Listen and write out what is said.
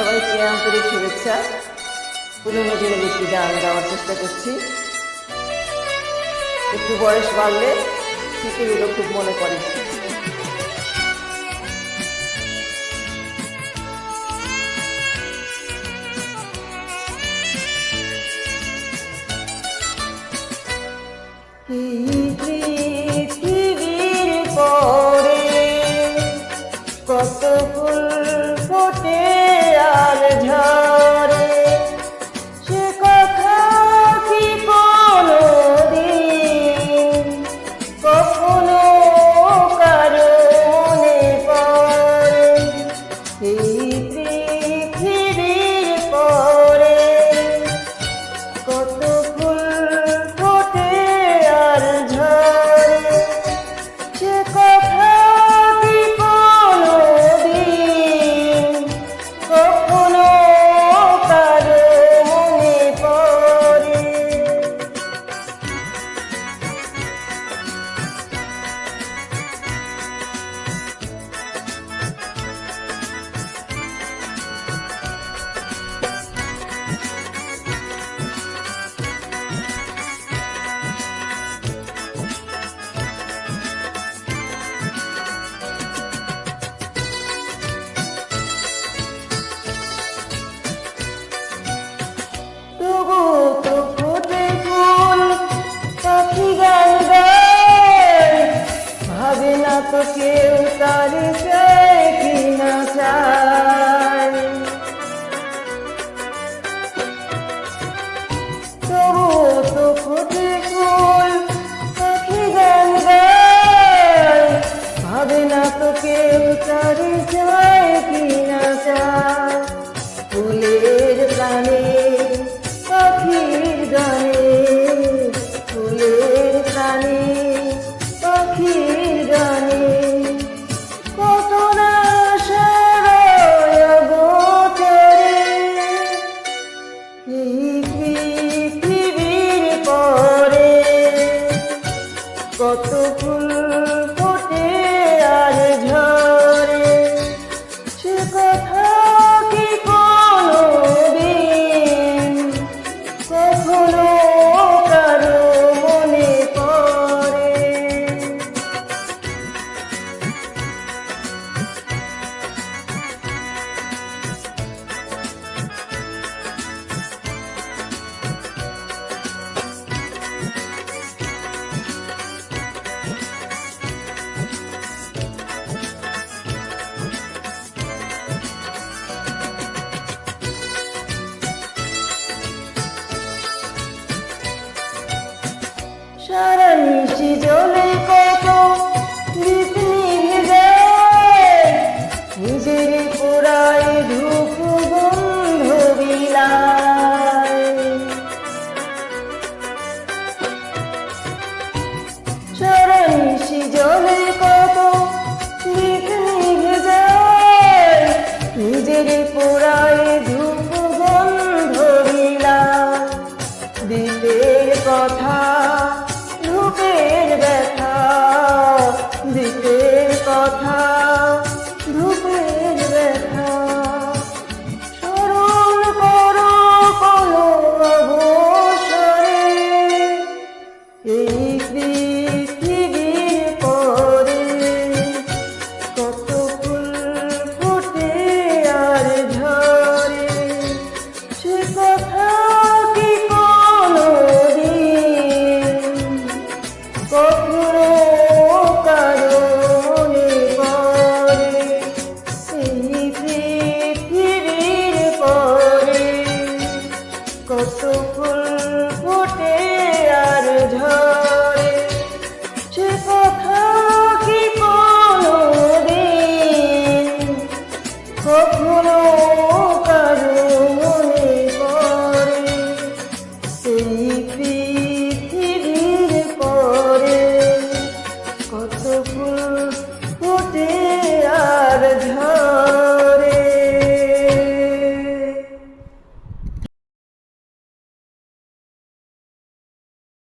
সবাইকে আন্তরিক শুভেচ্ছা। পুরোনো দিনের একটি গান গাওয়ার চেষ্টা করছি। একটু বয়স বাড়লে স্মৃতিগুলো খুব মনে পড়ে। পৃথিবীর পরে কত ফুল ফোটে আর ঝরে, সে কথা কি কোনোদিন কখনো কারো মনে পড়ে? এই পৃথিবীর পরে কত ফুল ফোটে আর ঝরে, সে কথা কি কোনোদিন কখনো কারো মনে পড়ে? তবু তো ফোটে ফুল, পাখি গান গায়, ভাবে না তো কেউ তার চায় কি না চায়। তবু তো ফোটে ফুল, পাখি গান গায়, ভাবে না তো কেউ তার চায় কি না চায়। ফুলের প্রাণে পাখির গানে, ফুলের প্রাণে পাখির গানে, কত না সারায় গোচরে। এই পৃথিবীর পরে কত ফুল ফোটে আর ঝরে, সে কথা কি কোনোদিন কখনো কারো মনে পড়ে? সারা নিশি জ্বলে